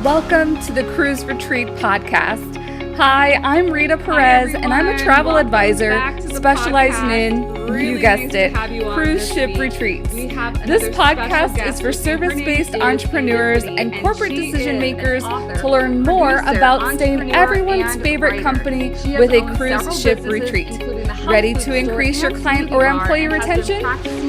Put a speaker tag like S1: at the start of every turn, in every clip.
S1: Welcome to the Cruise Retreat podcast. Hi, I'm Rita Perez, and I'm a travel advisor specializing in, you guessed it, cruise ship retreats. This podcast is for service-based entrepreneurs and corporate decision makers to learn more about staying everyone's favorite company with a cruise ship retreat. Ready to increase your client or employee retention?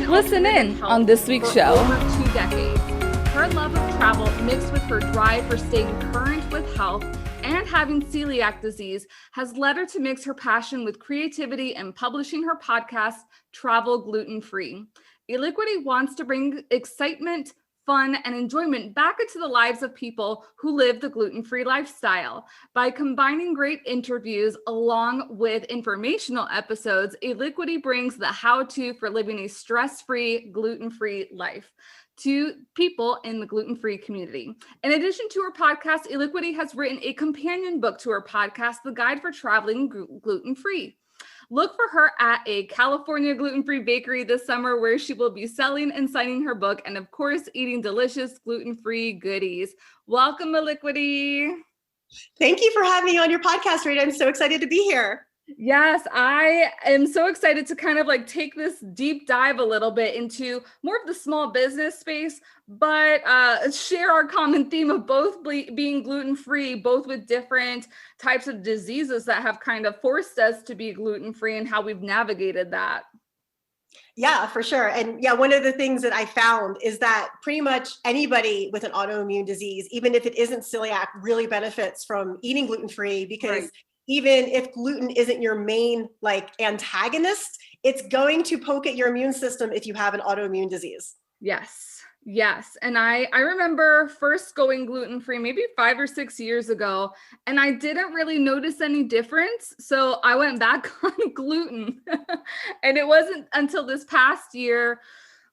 S1: Listen in on this week's show.
S2: Over 2 decades. Her love of travel mixed with her drive for staying current with health and having celiac disease has led her to mix her passion with creativity and publishing her podcast, Travel Gluten Free. Elikqitie wants to bring excitement, fun, and enjoyment back into the lives of people who live the gluten-free lifestyle. By combining great interviews along with informational episodes, Elikqitie brings the how-to for living a stress-free, gluten-free life to people in the gluten-free community. In addition to her podcast, Elikqitie has written a companion book to her podcast, The Guide for Traveling Gluten-Free. Look for her at a California gluten-free bakery this summer where she will be selling and signing her book and, of course, eating delicious gluten-free goodies. Welcome, Elikqitie.
S3: Thank you for having me on your podcast, Rita. I'm so excited to be here.
S2: Yes, I am so excited to kind of like take this deep dive a little bit into more of the small business space, but share our common theme of both being gluten-free, both with different types of diseases that have kind of forced us to be gluten-free and how we've navigated that.
S3: Yeah, for sure. And yeah, one of the things that I found is that pretty much anybody with an autoimmune disease, even if it isn't celiac, really benefits from eating gluten-free because even if gluten isn't your main antagonist, it's going to poke at your immune system if you have an autoimmune disease.
S2: Yes. And I remember first going gluten-free maybe 5 or 6 years ago, and I didn't really notice any difference. So I went back on gluten. And it wasn't until this past year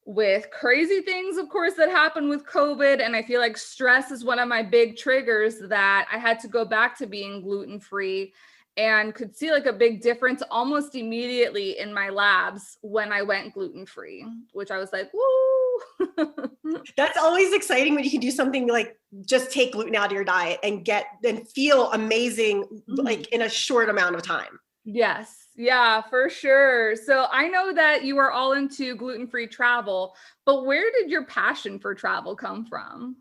S2: with crazy things, of course, that happened with COVID. And I feel like stress is one of my big triggers that I had to go back to being gluten-free and could see like a big difference almost immediately in my labs when I went gluten-free, which I was like, woo.
S3: That's always exciting when you can do something like just take gluten out of your diet and feel amazing, like in a short amount of time.
S2: Yes. Yeah, for sure. So I know that you are all into gluten-free travel, but where did your passion for travel come from?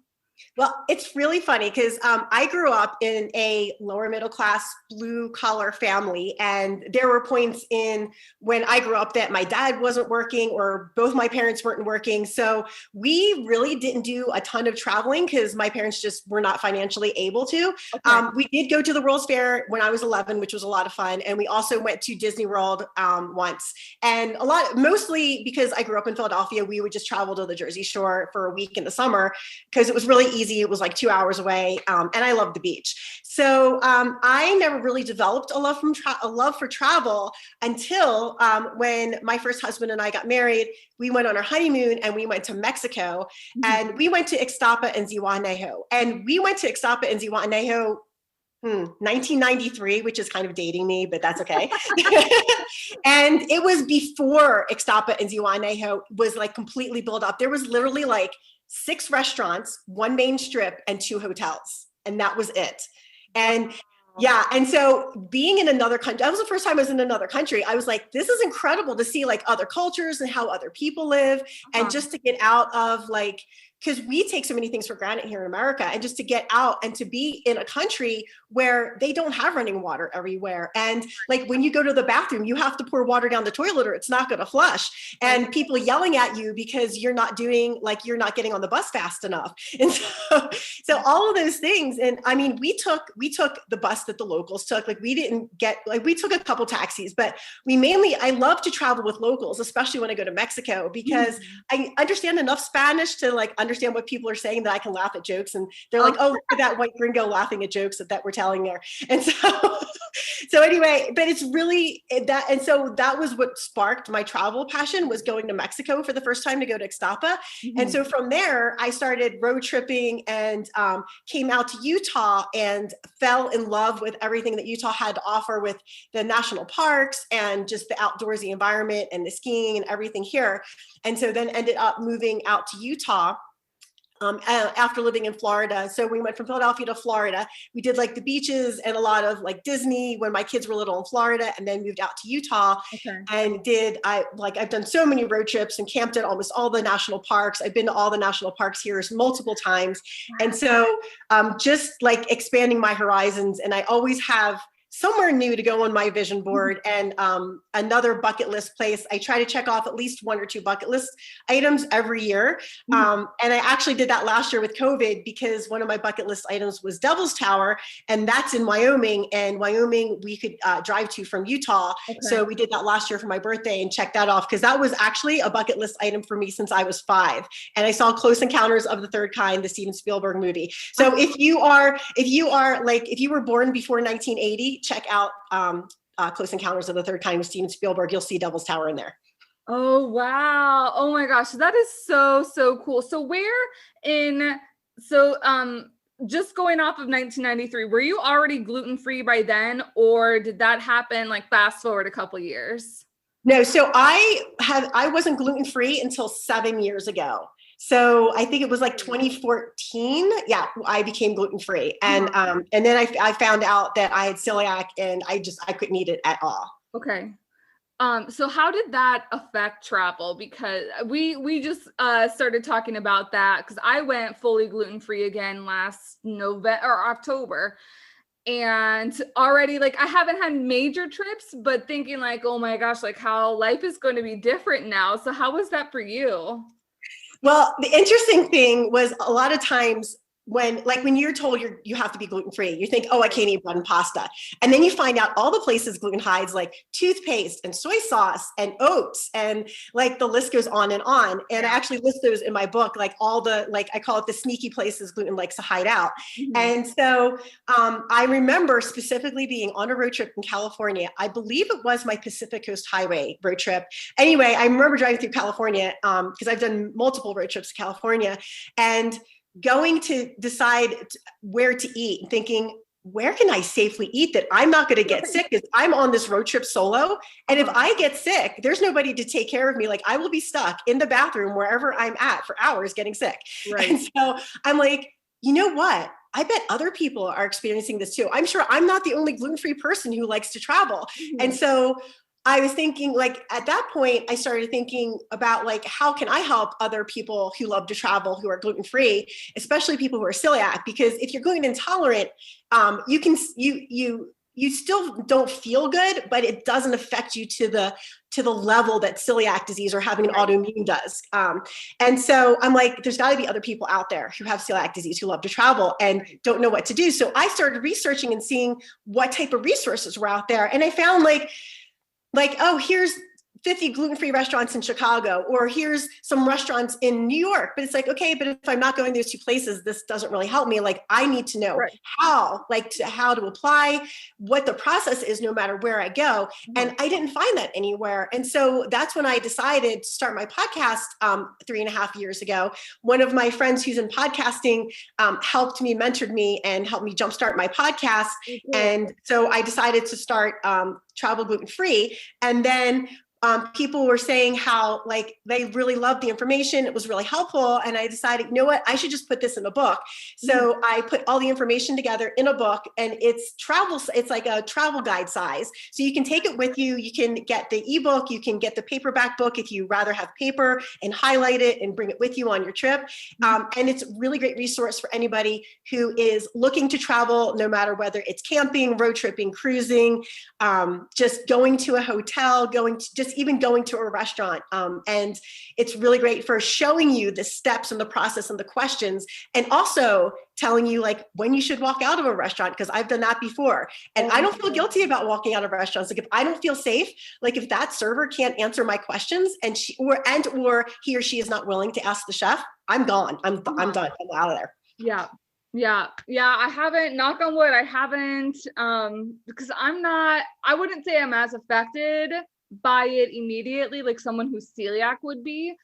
S3: Well, it's really funny because I grew up in a lower middle class blue collar family, and there were points in when I grew up that my dad wasn't working or both my parents weren't working. So we really didn't do a ton of traveling because my parents just were not financially able to. Okay. We did go to the World's Fair when I was 11, which was a lot of fun. And we also went to Disney World once. And mostly because I grew up in Philadelphia, we would just travel to the Jersey Shore for a week in the summer because it was really easy. It was like 2 hours away. And I love the beach. So I never really developed a love for travel until when my first husband and I got married. We went on our honeymoon and we went to Mexico, and we went to Ixtapa and Zihuatanejo. And we went to Ixtapa and Zihuatanejo 1993, which is kind of dating me, but that's okay. And it was before Ixtapa and Zihuatanejo was like completely built up. There was literally like 6 restaurants, 1 main strip, and 2 hotels. And that was it. And yeah. And so being in another country, that was the first time I was in another country. I was like, this is incredible to see like other cultures and how other people live. And just to get out of because we take so many things for granted here in America, and just to get out and to be in a country where they don't have running water everywhere. And like when you go to the bathroom, you have to pour water down the toilet or it's not going to flush, and people yelling at you because you're not getting on the bus fast enough. And so all of those things. And I mean, we took the bus that the locals took. Like we took a couple taxis, but I love to travel with locals, especially when I go to Mexico, because I understand enough Spanish to understand what people are saying that I can laugh at jokes, and they're like, oh, look at that white gringo laughing at jokes that we're telling there. And so anyway, but it's really that. And so that was what sparked my travel passion, was going to Mexico for the first time to go to Ixtapa. And so from there, I started road tripping and came out to Utah and fell in love with everything that Utah had to offer, with the national parks and just the outdoorsy environment and the skiing and everything here. And so then ended up moving out to Utah after living in Florida. So we went from Philadelphia to Florida. We did like the beaches and a lot of like Disney when my kids were little in Florida, and then moved out to Utah.
S2: Okay.
S3: And I've done so many road trips and camped at almost all the national parks. I've been to all the national parks here multiple times. And so just like expanding my horizons, and I always have somewhere new to go on my vision board, and another bucket list place. I try to check off at least 1 or 2 bucket list items every year. And I actually did that last year with COVID, because one of my bucket list items was Devil's Tower, and that's in Wyoming, and Wyoming we could drive to from Utah. Okay. So we did that last year for my birthday and checked that off, because that was actually a bucket list item for me since I was 5. And I saw Close Encounters of the Third Kind, the Steven Spielberg movie. So if you were born before 1980, check out Close Encounters of the Third Kind with Steven Spielberg. You'll see Devil's Tower in there.
S2: Oh, wow. Oh my gosh. That is so cool. So just going off of 1993, were you already gluten-free by then, or did that happen like fast forward a couple years?
S3: No. So I wasn't gluten-free until 7 years ago. So I think it was like 2014. Yeah, I became gluten-free. And then I found out that I had celiac, and I couldn't eat it at all.
S2: Okay. So how did that affect travel? Because we just started talking about that, because I went fully gluten-free again last November or October. And already, like, I haven't had major trips, but thinking like, oh my gosh, like how life is going to be different now. So how was that for you?
S3: Well, the interesting thing was a lot of times when you're told you have to be gluten-free, you think, oh, I can't eat bread and pasta. And then you find out all the places gluten hides, like toothpaste and soy sauce and oats, and like the list goes on and on. And I actually list those in my book, like all the, like I call it the sneaky places gluten likes to hide out. Mm-hmm. And so I remember specifically being on a road trip in California. I believe it was my Pacific Coast Highway road trip. Anyway, I remember driving through California because I've done multiple road trips to California, and going to decide where to eat and thinking, where can I safely eat that I'm not going to get sick? Because I'm on this road trip solo. And if I get sick, there's nobody to take care of me. Like, I will be stuck in the bathroom wherever I'm at for hours getting sick. Right. And so I'm like, you know what? I bet other people are experiencing this too. I'm sure I'm not the only gluten-free person who likes to travel. Mm-hmm. And so I was thinking, like, at that point, I started thinking about, like, how can I help other people who love to travel, who are gluten-free, especially people who are celiac? Because if you're gluten intolerant, you still don't feel good, but it doesn't affect you to the level that celiac disease or having an autoimmune does. And so I'm like, there's got to be other people out there who have celiac disease who love to travel and don't know what to do. So I started researching and seeing what type of resources were out there. And I found like, oh, here's 50 gluten-free restaurants in Chicago, or here's some restaurants in New York. But it's like, okay, but if I'm not going to those 2 places, this doesn't really help me. Like, I need to know how to apply, what the process is, no matter where I go. And I didn't find that anywhere. And so that's when I decided to start my podcast 3.5 years ago. One of my friends who's in podcasting helped me, mentored me, and helped me jumpstart my podcast. Mm-hmm. And so I decided to start Travel Gluten-Free. And then people were saying how, like, they really loved the information. It was really helpful. And I decided, you know what, I should just put this in a book. So I put all the information together in a book, and it's like a travel guide size. So you can take it with you. You can get the ebook, you can get the paperback book if you rather have paper, and highlight it and bring it with you on your trip. And it's a really great resource for anybody who is looking to travel, no matter whether it's camping, road tripping, cruising, just going to a hotel, even going to a restaurant. And it's really great for showing you the steps and the process and the questions, and also telling you, like, when you should walk out of a restaurant, because I've done that before. And I don't feel guilty about walking out of restaurants. Like, if I don't feel safe, like if that server can't answer my questions and or he or she is not willing to ask the chef, I'm gone. I'm done. I'm out of there.
S2: Yeah. I haven't, knock on wood, I haven't, because I wouldn't say I'm as affected by it immediately like someone who's celiac would be,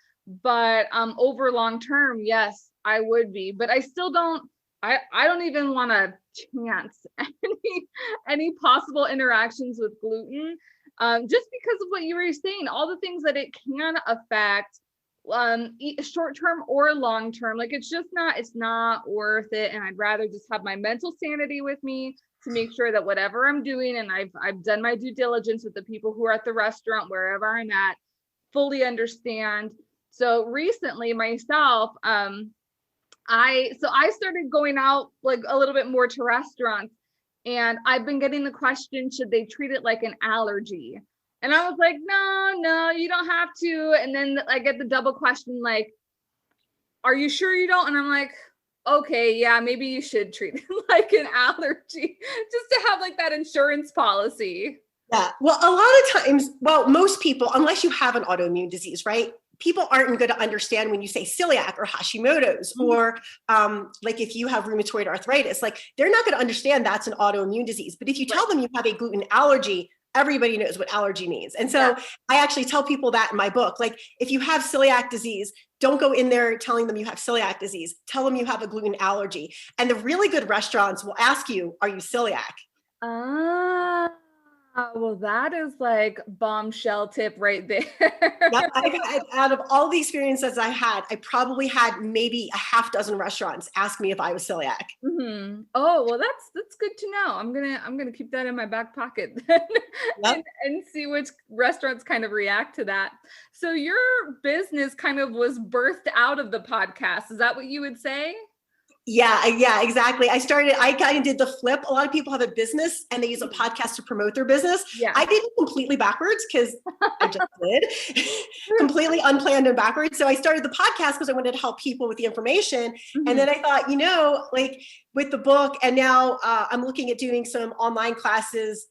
S2: but over long term, yes, I would be. But I still don't, I don't even want to chance any possible interactions with gluten, just because of what you were saying, all the things that it can affect short term or long term. Like it's not worth it. And I'd rather just have my mental sanity with me to make sure that whatever I'm doing, and I've done my due diligence with the people who are at the restaurant, wherever I'm at, fully understand. So recently myself, I started going out like a little bit more to restaurants, and I've been getting the question, should they treat it like an allergy? And I was like, no, you don't have to. And then I get the double question, like, are you sure you don't? And I'm like, okay, yeah, maybe you should treat it like an allergy, just to have like that insurance policy.
S3: Yeah. Well, a lot of times, most people, unless you have an autoimmune disease, right? People aren't going to understand when you say celiac or Hashimoto's, or like if you have rheumatoid arthritis, like they're not going to understand that's an autoimmune disease. But if you tell them you have a gluten allergy, everybody knows what allergy means. And so I actually tell people that in my book, like if you have celiac disease, don't go in there telling them you have celiac disease. Tell them you have a gluten allergy. And the really good restaurants will ask you, are you celiac?
S2: Well, that is like bombshell tip right there.
S3: Out of all the experiences I had, I probably had maybe a half dozen restaurants ask me if I was celiac.
S2: Mm-hmm. Oh, well, that's good to know. I'm gonna keep that in my back pocket and see which restaurants kind of react to that. So your business kind of was birthed out of the podcast. Is that what you would say?
S3: Yeah, exactly. I kind of did the flip. A lot of people have a business and they use a podcast to promote their business.
S2: Yeah.
S3: I did it completely backwards because I just did. Completely unplanned and backwards. So I started the podcast because I wanted to help people with the information. Mm-hmm. And then I thought, like with the book, and now I'm looking at doing some online classes,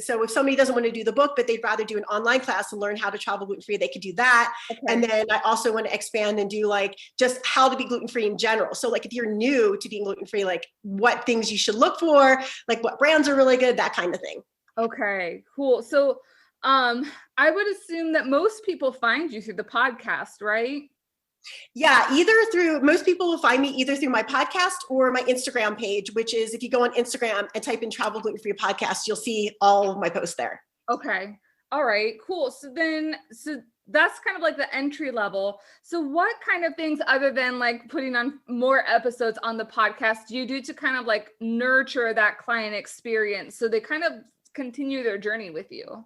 S3: so if somebody doesn't want to do the book, but they'd rather do an online class and learn how to travel gluten-free, they could do that. Okay. And then I also want to expand and do like just how to be gluten-free in general. So like if you're new to being gluten-free, like what things you should look for, like what brands are really good, that kind of thing.
S2: Okay, cool. So I would assume that most people find you through the podcast, right?
S3: Yeah, most people will find me either through my podcast or my Instagram page, which is if you go on Instagram and type in Travel Gluten-Free Podcast, you'll see all of my posts there.
S2: Okay. All right, cool. So that's kind of like the entry level. So what kind of things other than like putting on more episodes on the podcast do you do to kind of like nurture that client experience so they kind of continue their journey with you?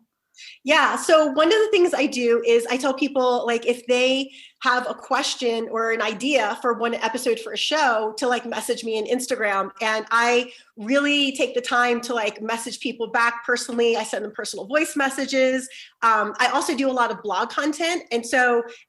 S3: Yeah. So one of the things I do is I tell people, like, if they have a question or an idea for one episode for a show, to like message me on Instagram. And I really take the time to like message people back personally. I send them personal voice messages. I also do a lot of blog content. And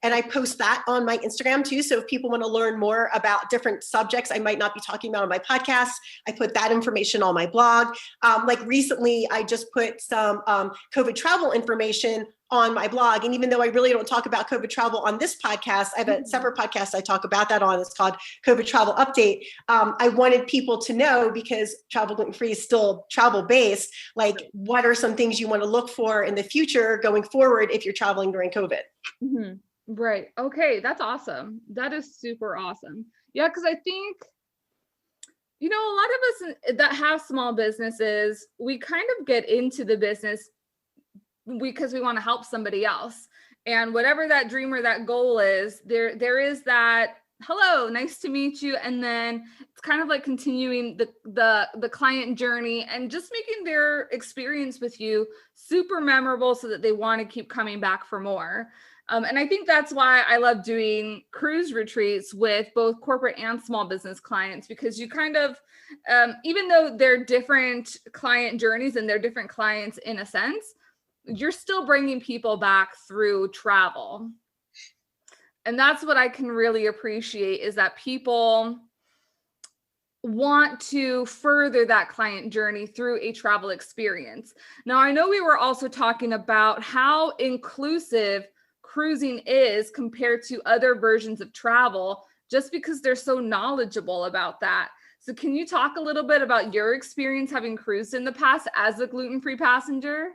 S3: I post that on my Instagram too. So if people want to learn more about different subjects I might not be talking about on my podcast, I put that information on my blog. Like recently, I just put some COVID travel information on my blog. And even though I really don't talk about COVID travel on this podcast, I have a separate podcast I talk about that on. It's called COVID Travel Update. I wanted people to know, because Travel Gluten-Free is still travel based, like what are some things you want to look for in the future going forward if you're traveling during COVID?
S2: Mm-hmm. Right. Okay. That's awesome. That is super awesome. Yeah. Cause I think, a lot of us that have small businesses, we kind of get into the business because we want to help somebody else, and whatever that dream or that goal is, there is that, hello, nice to meet you, and then it's kind of like continuing the client journey and just making their experience with you super memorable so that they want to keep coming back for more. And I think that's why I love doing cruise retreats with both corporate and small business clients, because you kind of, even though they're different client journeys and they're different clients in a sense, you're still bringing people back through travel. And that's what I can really appreciate, is that people want to further that client journey through a travel experience. Now, I know we were also talking about how inclusive cruising is compared to other versions of travel, just because they're so knowledgeable about that. So can you talk a little bit about your experience having cruised in the past as a gluten-free passenger?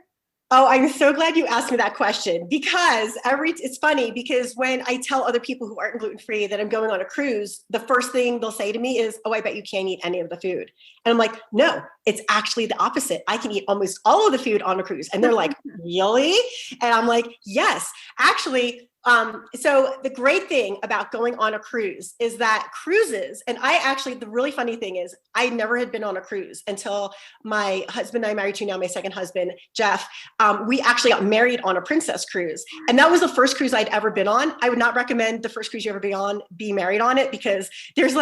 S3: Oh, I'm so glad you asked me that question, because it's funny, because when I tell other people who aren't gluten-free that I'm going on a cruise, the first thing they'll say to me is, oh, I bet you can't eat any of the food. And I'm like, no, it's actually the opposite. I can eat almost all of the food on a cruise. And they're like, really? And I'm like, yes, actually, So the great thing about going on a cruise is that cruises, and the really funny thing is I never had been on a cruise until my husband I'm married to now, my second husband, Jeff, we actually got married on a princess cruise. And that was the first cruise I'd ever been on. I would not recommend the first cruise you ever be married on it, because there's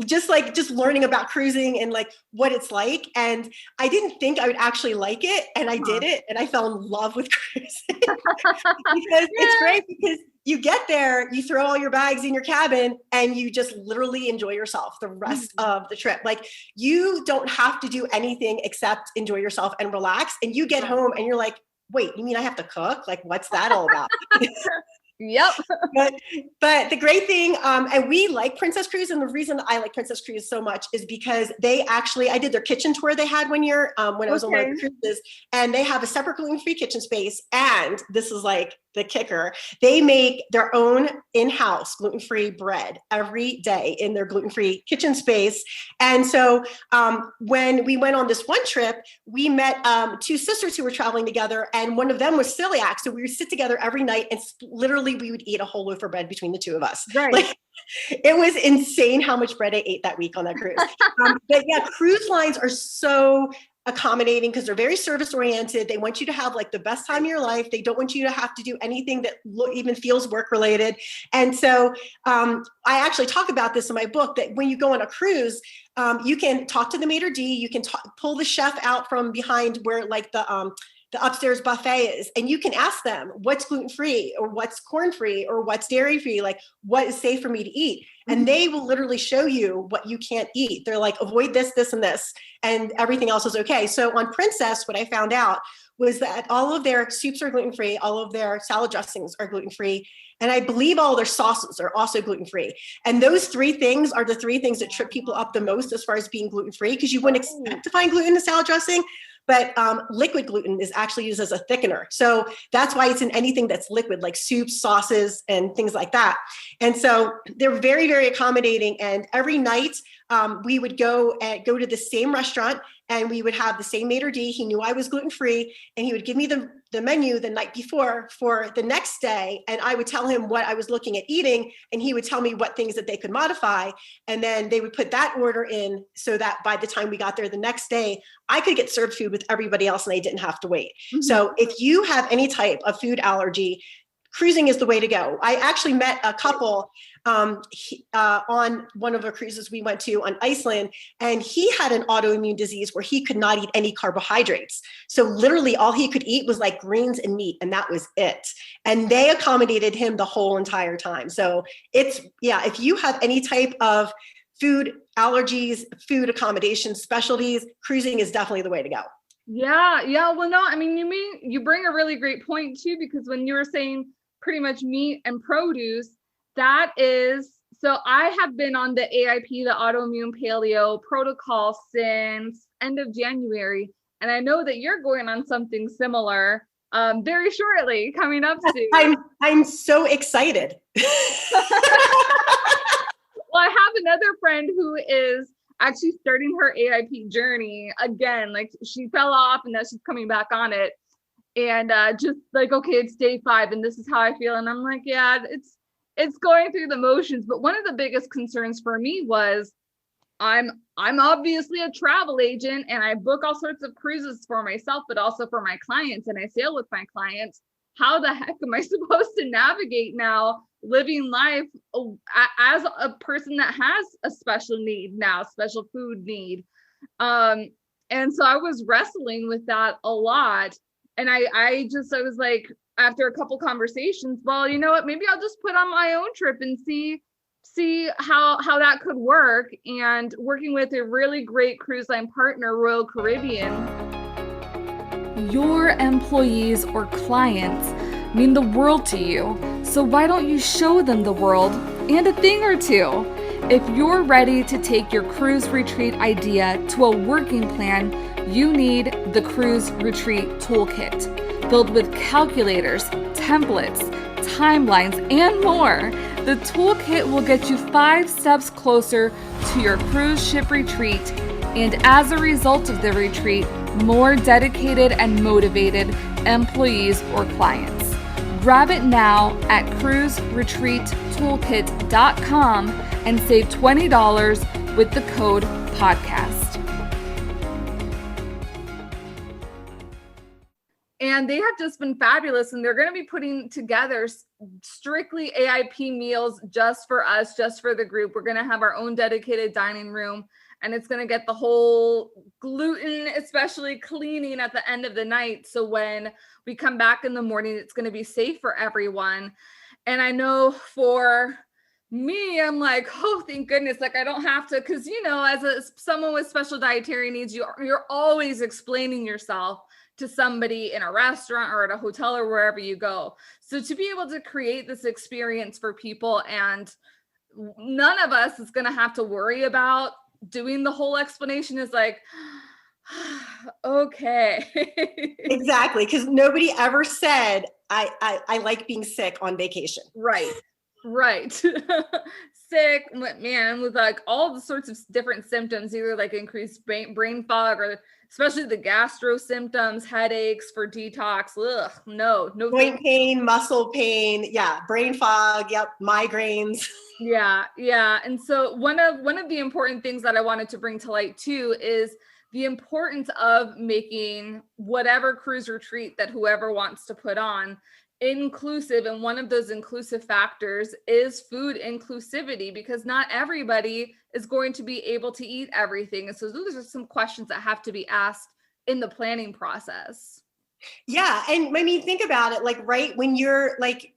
S3: just learning about cruising and like what it's like. And I didn't think I would actually like it. And I did it. And I fell in love with cruising because it's great, because you get there, you throw all your bags in your cabin, and you just literally enjoy yourself the rest of the trip. Like, you don't have to do anything except enjoy yourself and relax. And you get home and you're like, wait, you mean I have to cook? Like, what's that all about?
S2: Yep.
S3: But the great thing, and we like Princess Cruise, and the reason I like Princess Cruise so much is because I did their kitchen tour they had one year when I was on one of the cruises, and they have a separate gluten-free kitchen space. And this is like the kicker. They make their own in-house gluten-free bread every day in their gluten-free kitchen space. And so when we went on this one trip, we met two sisters who were traveling together, and one of them was celiac. So we would sit together every night, and literally we would eat a whole loaf of bread between the two of us.
S2: Right.
S3: Like, it was insane how much bread I ate that week on that cruise. But yeah, cruise lines are so accommodating because they're very service oriented. They want you to have like the best time of your life. They don't want you to have to do anything that even feels work related. And so I actually talk about this in my book, that when you go on a cruise, you can talk to the maitre d', you can pull the chef out from behind where like the upstairs buffet is, and you can ask them what's gluten-free or what's corn-free or what's dairy-free, like what is safe for me to eat. And they will literally show you what you can't eat. They're like, avoid this, this, and this, and everything else is okay. So on Princess, what I found out was that all of their soups are gluten-free, all of their salad dressings are gluten-free, and I believe all their sauces are also gluten-free. And those three things are the three things that trip people up the most as far as being gluten-free, because you wouldn't expect to find gluten in a salad dressing. But liquid gluten is actually used as a thickener. So that's why it's in anything that's liquid, like soups, sauces, and things like that. And so they're very, very accommodating. And every night we would go to the same restaurant, and we would have the same maitre d'. He knew I was gluten-free, and he would give me the menu the night before for the next day. And I would tell him what I was looking at eating, and he would tell me what things that they could modify. And then they would put that order in so that by the time we got there the next day, I could get served food with everybody else and I didn't have to wait. Mm-hmm. So if you have any type of food allergy, cruising is the way to go. I actually met a couple on one of the cruises we went to on Iceland, and he had an autoimmune disease where he could not eat any carbohydrates. So literally all he could eat was like greens and meat, and that was it. And they accommodated him the whole entire time. So if you have any type of food allergies, food accommodation specialties, cruising is definitely the way to go.
S2: Yeah. Well, no, I mean, you bring a really great point too, because when you were saying pretty much meat and produce, so I have been on the AIP, the autoimmune paleo protocol, since end of January. And I know that you're going on something similar very shortly, coming up soon.
S3: I'm so excited.
S2: Well, I have another friend who is actually starting her AIP journey again. Like, she fell off and now she's coming back on it. And just like, okay, it's day 5 and this is how I feel. And I'm like, yeah, it's going through the motions. But one of the biggest concerns for me was I'm obviously a travel agent, and I book all sorts of cruises for myself, but also for my clients, and I sail with my clients. How the heck am I supposed to navigate now living life as a person that has a special need now, special food need? And so I was wrestling with that a lot. And I was like, after a couple conversations, well, you know what, maybe I'll just put on my own trip and see how that could work. And working with a really great cruise line partner, Royal Caribbean.
S1: Your employees or clients mean the world to you. So why don't you show them the world and a thing or two? If you're ready to take your cruise retreat idea to a working plan, you need the Cruise Retreat Toolkit, filled with calculators, templates, timelines, and more. The toolkit will get you 5 steps closer to your cruise ship retreat, and as a result of the retreat, more dedicated and motivated employees or clients. Grab it now at cruiseretreattoolkit.com and save $20 with the code podcast.
S2: And they have just been fabulous. And they're going to be putting together strictly AIP meals just for us, just for the group. We're going to have our own dedicated dining room, and it's going to get the whole gluten, especially cleaning at the end of the night. So when we come back in the morning, it's going to be safe for everyone. And I know for me, I'm like, oh, thank goodness. Like I don't have to, cause as someone with special dietary needs, you're always explaining yourself to somebody in a restaurant or at a hotel or wherever you go. So to be able to create this experience for people, and none of us is going to have to worry about doing the whole explanation, is like, okay.
S3: Exactly. Because nobody ever said, I like being sick on vacation.
S2: Right. Sick, man, with like all the sorts of different symptoms, either like increased brain fog or especially the gastro symptoms, headaches for detox. Ugh, no.
S3: Joint pain, muscle pain. Yeah. Brain fog. Yep. Migraines.
S2: Yeah. And so one of the important things that I wanted to bring to light too is the importance of making whatever cruise retreat that whoever wants to put on inclusive. And one of those inclusive factors is food inclusivity, because not everybody is going to be able to eat everything. And so those are some questions that have to be asked in the planning process.
S3: Yeah. And I mean, think about it, like, right, when you're like,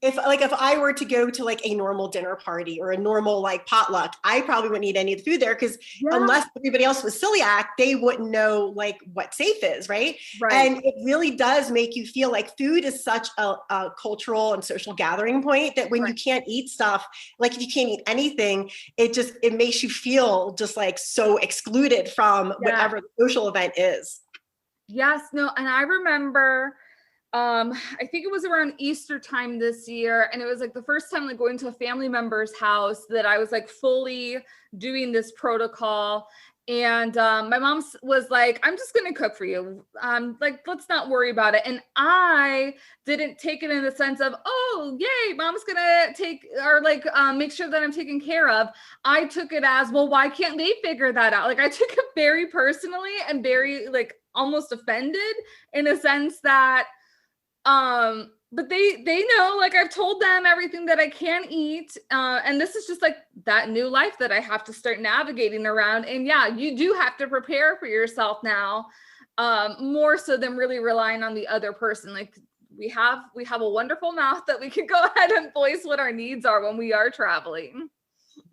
S3: if I were to go to like a normal dinner party or a normal like potluck, I probably wouldn't eat any of the food there, because unless everybody else was celiac, they wouldn't know like what safe is, right? And it really does make you feel like food is such a cultural and social gathering point that when you can't eat stuff, like if you can't eat anything, it makes you feel just like so excluded from whatever the social event is.
S2: Yes, no. And I remember, I think it was around Easter time this year. And it was like the first time like going to a family member's house that I was like fully doing this protocol. And my mom was like, I'm just going to cook for you. Like, let's not worry about it. And I didn't take it in the sense of, oh, yay, mom's going to take, or like, make sure that I'm taken care of. I took it as, well, why can't they figure that out? Like I took it very personally and very like almost offended in a sense that, but they know, like I've told them everything that I can eat. And this is just like that new life that I have to start navigating around. And yeah, you do have to prepare for yourself now, more so than really relying on the other person. Like we have a wonderful mouth that we can go ahead and voice what our needs are when we are traveling.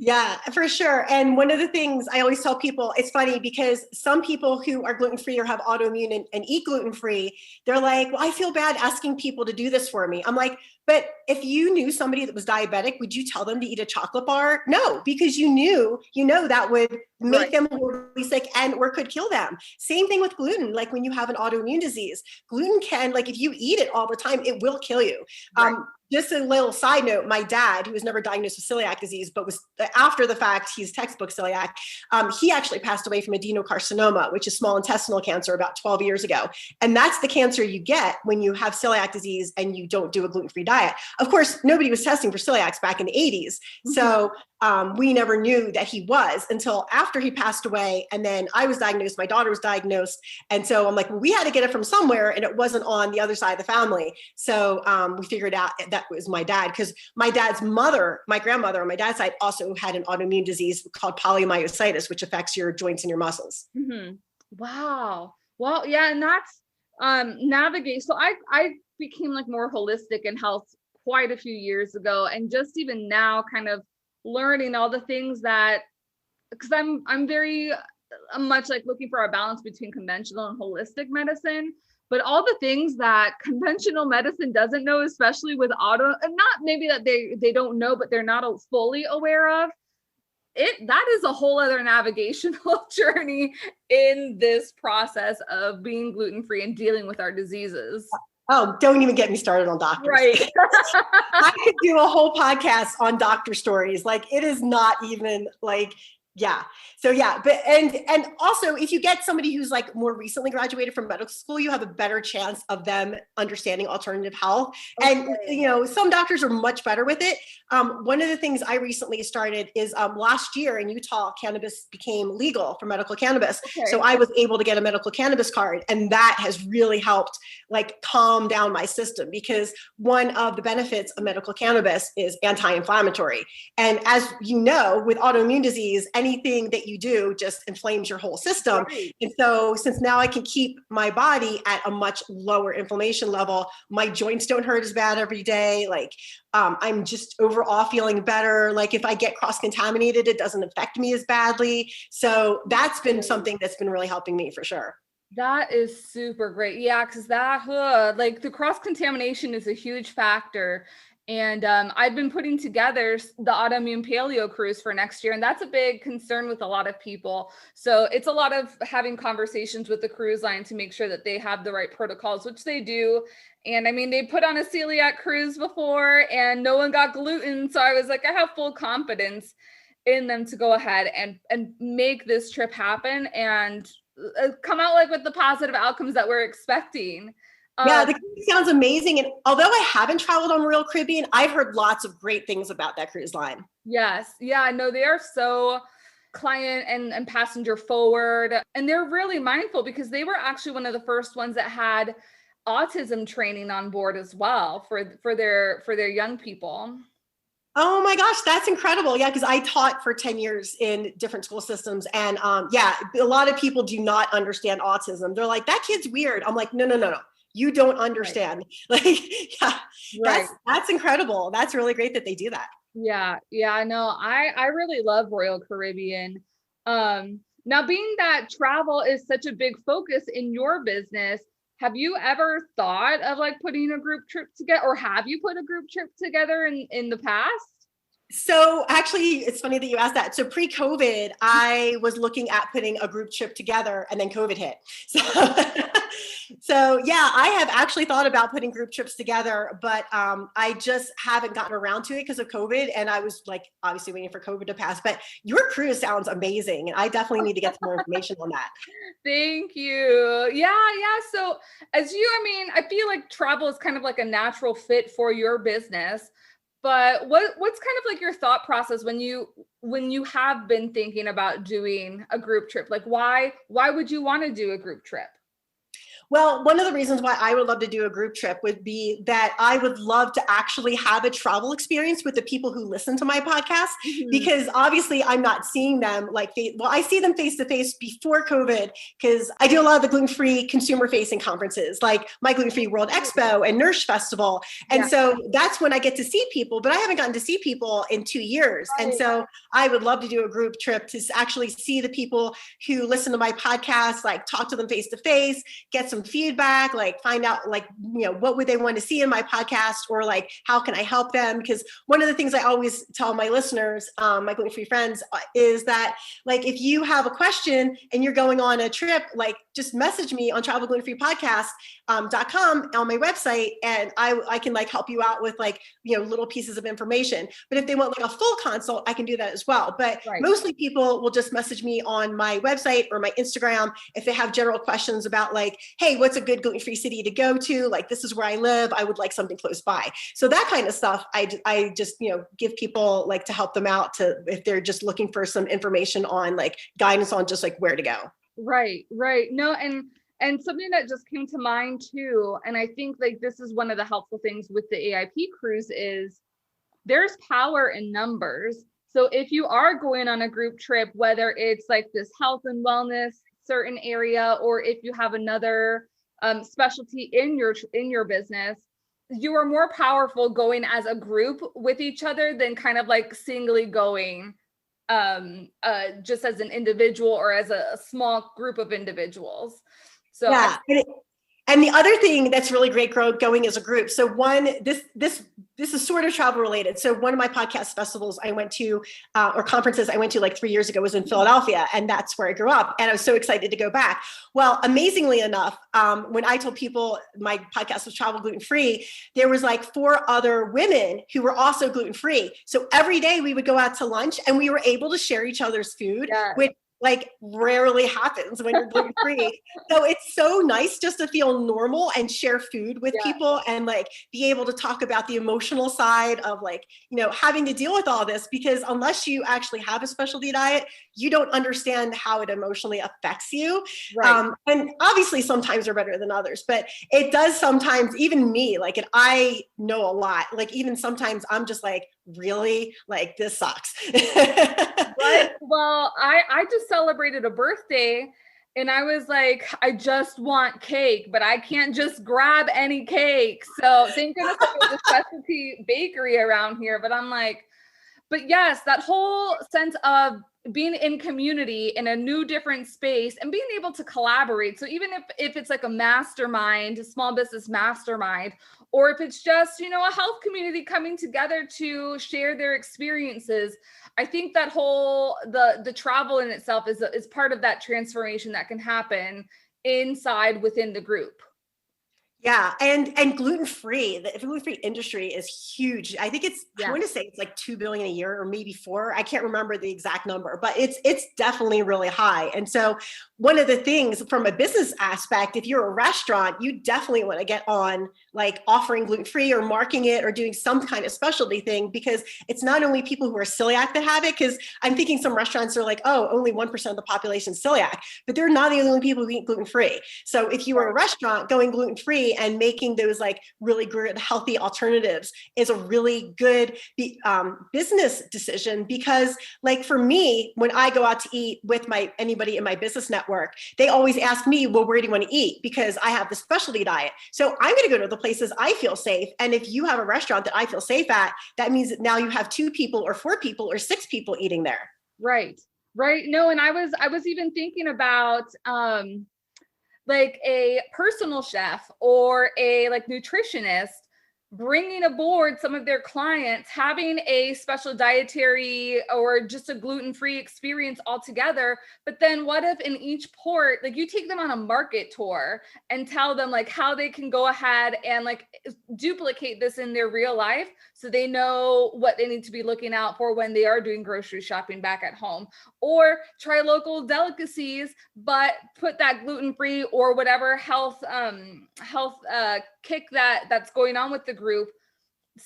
S3: Yeah, for sure. And one of the things I always tell people, it's funny because some people who are gluten-free or have autoimmune and eat gluten-free, they're like, well, I feel bad asking people to do this for me. I'm like, but if you knew somebody that was diabetic, would you tell them to eat a chocolate bar? No, because you know that would make them really sick or could kill them. Same thing with gluten. Like when you have an autoimmune disease, gluten can, like if you eat it all the time, it will kill you. Just a little side note, my dad, who was never diagnosed with celiac disease, but was after the fact, he's textbook celiac. He actually passed away from adenocarcinoma, which is small intestinal cancer, about 12 years ago. And that's the cancer you get when you have celiac disease and you don't do a gluten-free diet. Of course, nobody was testing for celiacs back in the 80s. So we never knew that he was until after he passed away. And then I was diagnosed, my daughter was diagnosed. And so I'm like, well, we had to get it from somewhere, and it wasn't on the other side of the family. So we figured out that was my dad, because my dad's mother, my grandmother on my dad's side, also had an autoimmune disease called polymyositis, which affects your joints and your muscles.
S2: Mm-hmm. Wow. Well, yeah. And that's navigate. So I became like more holistic in health quite a few years ago. And just even now kind of learning all the things that, because I'm very much like looking for a balance between conventional and holistic medicine, but all the things that conventional medicine doesn't know, especially with auto, and not maybe that they don't know, but they're not fully aware of it. That is a whole other navigational journey in this process of being gluten-free and dealing with our diseases.
S3: Oh, don't even get me started on doctors.
S2: Right.
S3: I could do a whole podcast on doctor stories. Like, it is not even like, Yeah. So yeah, but and also if you get somebody who's like more recently graduated from medical school, you have a better chance of them understanding alternative health. Okay. And some doctors are much better with it. One of the things I recently started is last year in Utah, cannabis became legal for medical cannabis. Okay. So I was able to get a medical cannabis card, and that has really helped like calm down my system, because one of the benefits of medical cannabis is anti-inflammatory. And as you know, with autoimmune disease, anything that you do just inflames your whole system. Right. And so since now I can keep my body at a much lower inflammation level, my joints don't hurt as bad every day. Like I'm just overall feeling better. Like if I get cross-contaminated, it doesn't affect me as badly. So that's been something that's been really helping me for sure.
S2: That is super great. Yeah, because like the cross-contamination is a huge factor. And I've been putting together the autoimmune paleo cruise for next year. And that's a big concern with a lot of people. So it's a lot of having conversations with the cruise line to make sure that they have the right protocols, which they do. And I mean, they put on a celiac cruise before and no one got gluten. So I was like, I have full confidence in them to go ahead and make this trip happen and come out like with the positive outcomes that we're expecting.
S3: Yeah, the cruise sounds amazing. And although I haven't traveled on Royal Caribbean, I've heard lots of great things about that cruise line.
S2: Yes. Yeah, no, they are so client and passenger forward. And they're really mindful because they were actually one of the first ones that had autism training on board as well for their young people.
S3: Oh my gosh, that's incredible. Yeah, because I taught for 10 years in different school systems. And yeah, a lot of people do not understand autism. They're like, that kid's weird. I'm like, no. You don't understand. Right. Like, yeah, right. That's incredible. That's really great that they do that.
S2: Yeah. No, I really love Royal Caribbean. Now, being that travel is such a big focus in your business, have you ever thought of like putting a group trip together, or have you put a group trip together in the past?
S3: So actually, it's funny that you asked that. So pre-COVID, I was looking at putting a group trip together, and then COVID hit. So yeah, I have actually thought about putting group trips together, but I just haven't gotten around to it because of COVID. And I was like, obviously waiting for COVID to pass, but your cruise sounds amazing. And I definitely need to get some more information on that.
S2: Thank you. Yeah. So I feel like travel is kind of like a natural fit for your business. But what's kind of like your thought process when you have been thinking about doing a group trip? Like why would you want to do a group trip?
S3: Well, one of the reasons why I would love to do a group trip would be that I would love to actually have a travel experience with the people who listen to my podcast, because obviously I'm not seeing them I see them face to face before COVID, because I do a lot of the gluten-free consumer facing conferences like my Gluten-Free World Expo and Nourish Festival. And so that's when I get to see people, but I haven't gotten to see people in 2 years. Right. And so I would love to do a group trip to actually see the people who listen to my podcast, like talk to them face to face, get some feedback, like find out like, what would they want to see in my podcast, or like, how can I help them? Because one of the things I always tell my listeners, my gluten-free friends, is that like, if you have a question and you're going on a trip, like just message me on travelglutenfreepodcast.com on my website. And I can like help you out with like, little pieces of information. But if they want like a full consult, I can do that as well. But mostly people will just message me on my website or my Instagram if they have general questions about like, hey, what's a good gluten-free city to go to? Like, this is where I live. I would like something close by. So that kind of stuff, I just, give people like to help them out if they're just looking for some information on like guidance on just like where to go.
S2: Right. No, and something that just came to mind too, and I think like this is one of the helpful things with the AIP cruise is there's power in numbers. So if you are going on a group trip, whether it's like this health and wellness certain area, or if you have another specialty in your business, you are more powerful going as a group with each other than kind of like singly going just as an individual or as a small group of individuals. So
S3: yeah. And the other thing that's really great going as a group. So this is sort of travel related. So one of my podcast festivals I went to, or conferences I went to like 3 years ago was in Philadelphia, and that's where I grew up. And I was so excited to go back. Well, amazingly enough, when I told people my podcast was Travel Gluten Free, there was like 4 other women who were also gluten free. So every day we would go out to lunch and we were able to share each other's food, which like rarely happens when you're gluten free. So it's so nice just to feel normal and share food with people and like be able to talk about the emotional side of like, having to deal with all this, because unless you actually have a specialty diet, you don't understand how it emotionally affects you. Right. And obviously sometimes are better than others, but it does sometimes, even me, like, and I know a lot, like even sometimes I'm just like, really, like this sucks.
S2: Right. Well, I just celebrated a birthday and I was like, I just want cake, but I can't just grab any cake. So thank goodness there's a specialty bakery around here. But I'm like, but yes, that whole sense of being in community in a new different space and being able to collaborate. So even if it's like a mastermind, a small business mastermind, or if it's just, a health community coming together to share their experiences, I think that whole, the travel in itself is part of that transformation that can happen within the group.
S3: Yeah. And gluten-free, the gluten-free industry is huge. I think I want to say it's like 2 billion a year or maybe 4. I can't remember the exact number, but it's definitely really high. And so one of the things from a business aspect, if you're a restaurant, you definitely want to get on like offering gluten-free or marking it or doing some kind of specialty thing, because it's not only people who are celiac that have it, because I'm thinking some restaurants are like, oh, only 1% of the population is celiac, but they're not the only people who eat gluten-free. So if you are a restaurant going gluten-free and making those like really good, healthy alternatives is a really good business decision, because like for me, when I go out to eat with anybody in my business network, they always ask me, well, where do you want to eat? Because I have the specialty diet. So I'm going to go to the places I feel safe. And if you have a restaurant that I feel safe at, that means that now you have 2 people or 4 people or 6 people eating there.
S2: Right. Right. No, and I was even thinking about like a personal chef or a like nutritionist bringing aboard some of their clients, having a special dietary or just a gluten-free experience altogether. But then what if in each port, like you take them on a market tour and tell them like how they can go ahead and like duplicate this in their real life, so they know what they need to be looking out for when they are doing grocery shopping back at home, or try local delicacies, but put that gluten-free or whatever health kick that's going on with the group.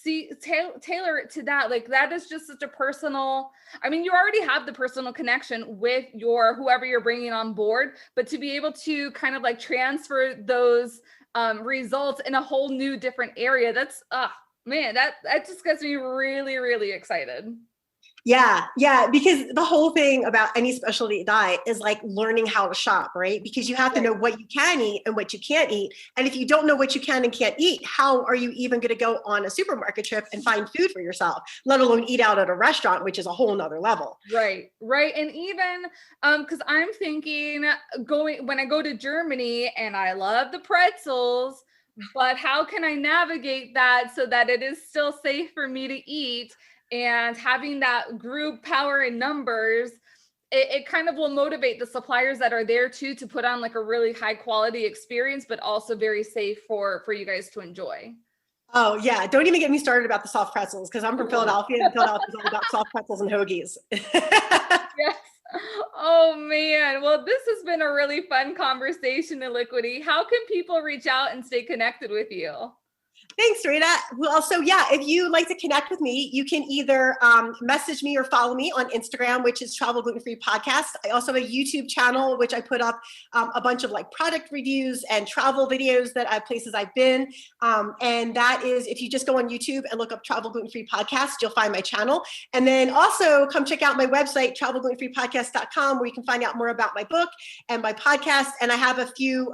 S2: Tailor it to that. Like that is just such a personal, I mean, you already have the personal connection with whoever you're bringing on board, but to be able to kind of like transfer those results in a whole new different area, that's man, that just gets me really, really excited.
S3: Yeah, because the whole thing about any specialty diet is like learning how to shop, right? Because you have to know what you can eat and what you can't eat. And if you don't know what you can and can't eat, how are you even going to go on a supermarket trip and find food for yourself, let alone eat out at a restaurant, which is a whole nother level.
S2: Right. And even because I'm thinking when I go to Germany, and I love the pretzels, but how can I navigate that so that it is still safe for me to eat? And having that group power in numbers, it kind of will motivate the suppliers that are there too to put on like a really high quality experience, but also very safe for you guys to enjoy.
S3: Oh yeah, don't even get me started about the soft pretzels, because I'm from Philadelphia, and Philadelphia is all about soft pretzels and hoagies.
S2: Yes. Oh man. Well, this has been a really fun conversation, Elikqitie. How can people reach out and stay connected with you?
S3: Thanks, Rita. Well, so yeah, if you like to connect with me, you can either message me or follow me on Instagram, which is Travel Gluten Free Podcast. I also have a YouTube channel, which I put up a bunch of like product reviews and travel videos that places I've been. And that is, if you just go on YouTube and look up Travel Gluten Free Podcast, you'll find my channel. And then also come check out my website, travelglutenfreepodcast.com, where you can find out more about my book and my podcast. And I have a few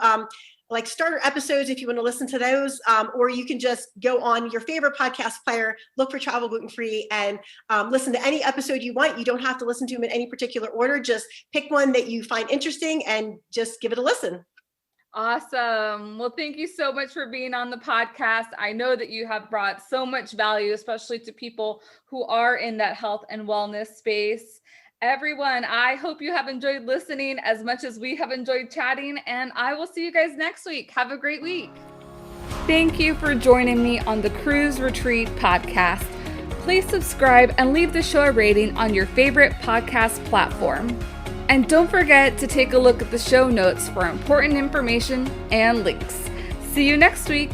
S3: like starter episodes if you want to listen to those, or you can just go on your favorite podcast player, look for Travel Gluten Free, and listen to any episode you want. You don't have to listen to them in any particular order. Just pick one that you find interesting and just give it a listen.
S2: Awesome. Well, thank you so much for being on the podcast. I know that you have brought so much value, especially to people who are in that health and wellness space. Everyone, I hope you have enjoyed listening as much as we have enjoyed chatting, and I will see you guys next week. Have a great week. Thank you for joining me on the Cruise Retreat podcast. Please subscribe and leave the show a rating on your favorite podcast platform. And don't forget to take a look at the show notes for important information and links. See you next week.